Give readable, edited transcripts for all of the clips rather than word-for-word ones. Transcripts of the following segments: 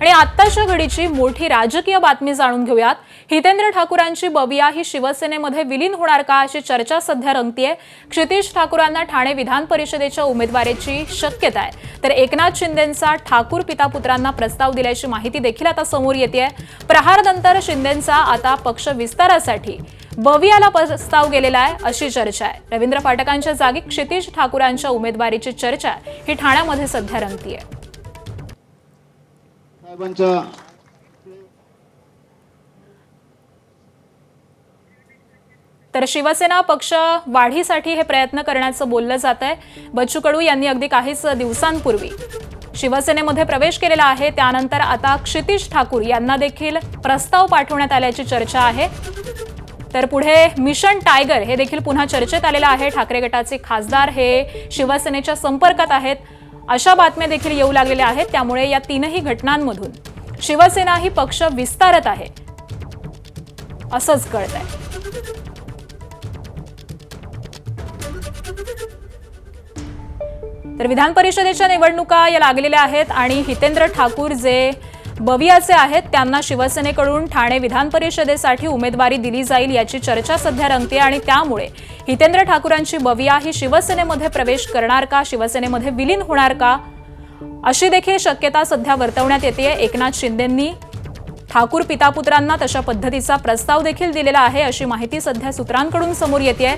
आणि आत्ताच्या घडीची मोठी राजकीय बातमी जाणून घेऊयात। हितेंद्र ठाकूरांची बबिया ही शिवसेनेमध्ये विलीन होणार का अशी चर्चा सध्या रंगतीये। क्षितिज ठाकूरांना ठाणे विधान परिषदेच्या उमेदवारीची शक्यता आहे, तर एकनाथ शिंदेंचा ठाकूर पितापुत्रांना प्रस्ताव दिल्याची माहिती देखील आता समोर येतेय। प्रहारनंतर शिंदेंचा आता पक्ष विस्तारासाठी बबियाला प्रस्ताव गेलेला आहे अशी चर्चा आहे। रवींद्र फाटकांच्या जागी क्षितिज ठाकूरांच्या उमेदवारीची चर्चा ही ठाण्यामध्ये सध्या रंगतीये। तर शिवसेना पक्ष वाढीसाठी हे प्रयत्न करण्याचं बोललं जात आहे। बच्चू कडू यांनी अगदी काहीच दिवसांपूर्वी शिवसेनेमध्ये प्रवेश केलेला आहे। त्यानंतर आता क्षितिज ठाकूर यांना देखील प्रस्ताव पाठवण्यात आल्याची चर्चा आहे। तर पुढे मिशन टायगर हे देखील पुन्हा चर्चेत आलेलं आहे। ठाकरे गटाचे खासदार हे शिवसेनेच्या संपर्कात आहेत अशा बातम्या देखील येऊ लागलेल्या आहेत। त्यामुळे या तीनही घटनांमधून शिवसेना ही पक्ष विस्तारत आहे असंच कळतंय। तर विधान परिषदेच्या निवडणुका या लागलेल्या आहेत आणि हितेंद्र ठाकूर जे बबियाचे आहेत त्यांना शिवसेनेकडून ठाणे विधान परिषदेसाठी उमेदवारी दिली जाईल याची चर्चा सध्या रंगते आणि त्यामुळे हितेंद्र ठाकूरांची बबिया ही शिवसेनेमध्ये प्रवेश करणार का, शिवसेनेमध्ये विलीन होणार का अशी देखील शक्यता सध्या वर्तवण्यात येते। एकनाथ शिंदेंनी ठाकूर पितापुत्रांना तशा पद्धतीचा प्रस्ताव देखील दिलेला आहे अशी माहिती सध्या सूत्रांकडून समोर येते।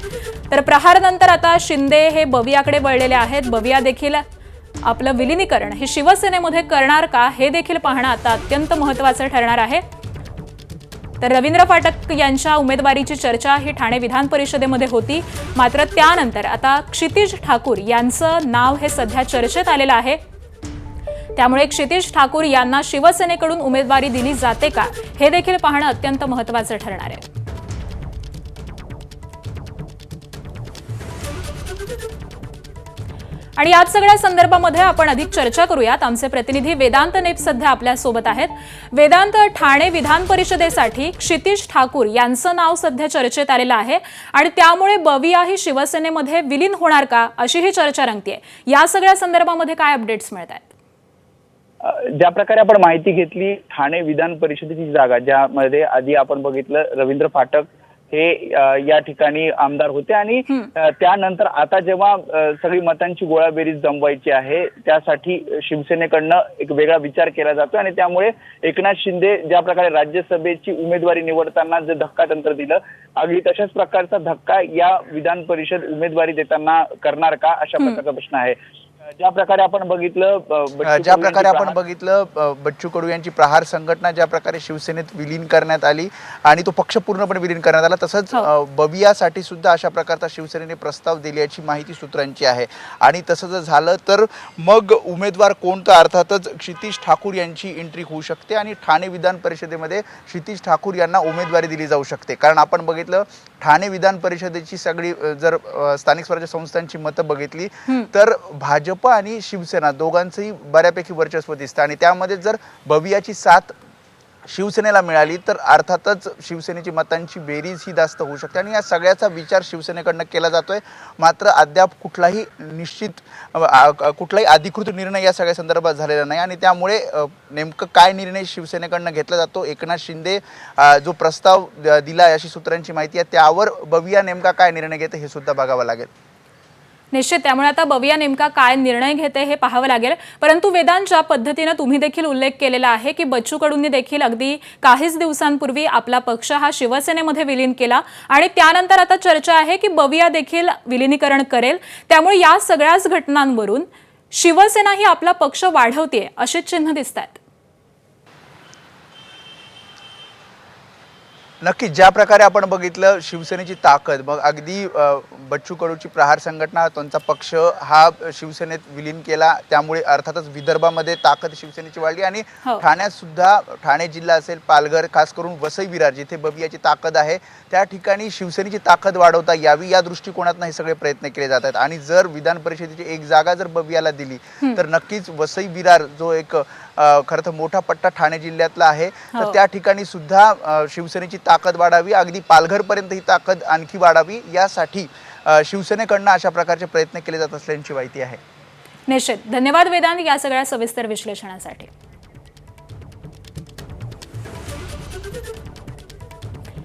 तर प्रहारनंतर आता शिंदे हे बबियाकडे वळलेले आहेत। बबिया देखील आपलं विलीनीकरण हे शिवसेनेमध्ये करणार का हे देखील पाहणं आता अत्यंत महत्त्वाचं ठरणार आहे। तर रवींद्र फाटक यांच्या उमेदवारीची चर्चा ही ठाणे विधान परिषदेमध्ये होती, मात्र त्यानंतर आता क्षितिज ठाकूर यांचं नाव हे सध्या चर्चेत आलेलं आहे। त्यामुळे क्षितिज ठाकूर यांना शिवसेनेकडून उमेदवारी दिली जाते का हे देखील पाहणं अत्यंत महत्त्वाचं ठरणार आहे। आणि या सगळ्या संदर्भामध्ये आपण अधिक चर्चा करूयात। आमचे प्रतिनिधी वेदांत नेप सध्या आपल्या सोबत आहेत। वेदांत, ठाणे विधान परिषदेसाठी क्षितिज ठाकूर यांचं नाव सध्या चर्चेत आलेलं आहे आणि त्यामुळे बबिया ही शिवसेनेमध्ये विलीन होणार का अशी ही चर्चा रंगतेय। या सगळ्या संदर्भामध्ये काय अपडेट्स मिळत आहेत? ज्या प्रकारे आपण माहिती घेतली, ठाणे विधान परिषदेची जागा ज्यामध्ये आधी आपण बघितलं रवींद्र फाटक हे या ठिकाणी आमदार होते आणि त्यानंतर आता जेव्हा सगळी मतांची गोळाबेरीज जमवायची आहे त्यासाठी शिवसेनेकडनं एक वेगळा विचार केला जातो आणि त्यामुळे एकनाथ शिंदे ज्या प्रकारे राज्यसभेची उमेदवारी निवडताना जे धक्का तंत्र दिलं, अगदी तशाच प्रकारचा धक्का या विधान परिषद उमेदवारी देताना करणार का अशा प्रकारचा प्रश्न आहे। ज्या प्रकारे आपण बघितलं बच्चू कडू यांची प्रहार संघटना ज्या प्रकारे शिवसेनेत विलीन करण्यात आली आणि तो पक्ष पूर्णपणे विलीन करण्यात आला, तसंच बबियासाठी सुद्धा अशा प्रकारचा शिवसेनेने प्रस्ताव दिल्याची माहिती सूत्रांची आहे। आणि तसं जर झालं तर मग उमेदवार कोणता, अर्थातच क्षितिज ठाकूर यांची एंट्री होऊ शकते आणि ठाणे विधान परिषदेमध्ये क्षितिज ठाकूर यांना उमेदवारी दिली जाऊ शकते। कारण आपण बघितलं ठाणे विधान परिषदेची सगळी जर स्थानिक स्वराज्य संस्थांची मतं बघितली तर भाजप आणि शिवसेना दोघांचंही बऱ्यापैकी वर्चस्व दिसतं आणि त्यामध्ये जर बबियाची साथ शिवसेनेला मिळाली तर अर्थातच शिवसेनेची मतांची बेरीज ही जास्त होऊ शकते आणि या सगळ्याचा विचार शिवसेनेकडनं केला जातोय। मात्र अद्याप कुठलाही अधिकृत निर्णय या सगळ्या संदर्भात झालेला नाही आणि त्यामुळे नेमकं काय निर्णय शिवसेनेकडनं घेतला जातो, एकनाथ शिंदे जो प्रस्ताव दिला अशी सूत्रांची माहिती आहे, त्यावर बबिया नेमका काय निर्णय घेते हे सुद्धा बघावं लागेल। निश्चित, त्यामुळे आता बबिया नेमका काय निर्णय घेते हे पाहावं लागेल। परंतु वेदांत, ज्या पद्धतीने तुम्ही देखील उल्लेख केलेला आहे की बच्चू कडूंनी देखील अगदी काहीच दिवसांपूर्वी आपला पक्ष हा शिवसेनेमध्ये विलीन केला आणि त्यानंतर आता चर्चा आहे की बबिया देखील विलीनीकरण करेल, त्यामुळे या सगळ्याच घटनांवरून शिवसेना ही आपला पक्ष वाढवते अशी चिन्ह दिसतात। नक्की ज्या प्रकारे आपण बघितलं शिवसेनेची ताकद, मग अगदी बच्चू कडूची प्रहार संघटना त्यांचा पक्ष हा शिवसेनेत विलीन केला, त्यामुळे अर्थातच विदर्भामध्ये ताकद शिवसेनेची वाढली आणि ठाण्यात सुद्धा ठाणे जिल्हा असेल, पालघर, खास करून वसई विरार जिथे बबियाची ताकद आहे त्या ठिकाणी शिवसेनेची ताकद वाढवता यावी या दृष्टिकोनातून हे सगळे प्रयत्न केले जातात। आणि जर विधान परिषदेची एक जागा जर बबियाला दिली तर नक्कीच वसई विरार जो एक खरं तर मोठा पट्टा ठाणे जिल्ह्यातला आहे, तर त्या ठिकाणी सुद्धा शिवसेनेची ताकद वाढावी, अगदी पालघरपर्यंत ही ताकद आणखी वाढावी यासाठी शिवसेनेकडनं अशा प्रकारचे प्रयत्न केले जात असल्याची माहिती आहे। निश्चित, धन्यवाद वेदांत या सगळ्या सविस्तर विश्लेषणासाठी। आहे